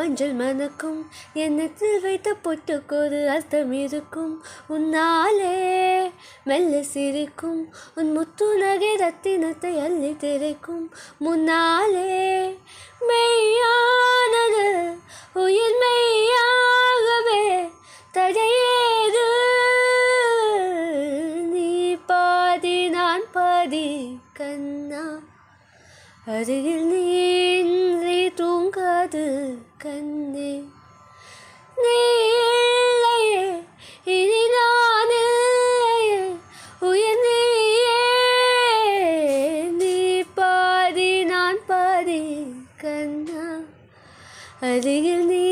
மஞ்சள் மணக்கும் எண்ணத்தில் வைத்த பொட்டுக்கொரு அர்த்தம் இருக்கும். உன்னாலே மெல்ல சிரிக்கும் உன் முத்து நகை ரத்தினத்தை அள்ளி திரைக்கும். முன்னாலே மெய்யானது உயிர் மெய்யாகவே தடையேது. நீ பாதி நான் பாதி கண்ணா, அருகில் நீ தூங்காது கண்ணே. நீ இல்லையே இனி நான் இல்லையே உயிர் நீயே. நீ பாதி நான் பாதி கண்ணா, அருகில் நீ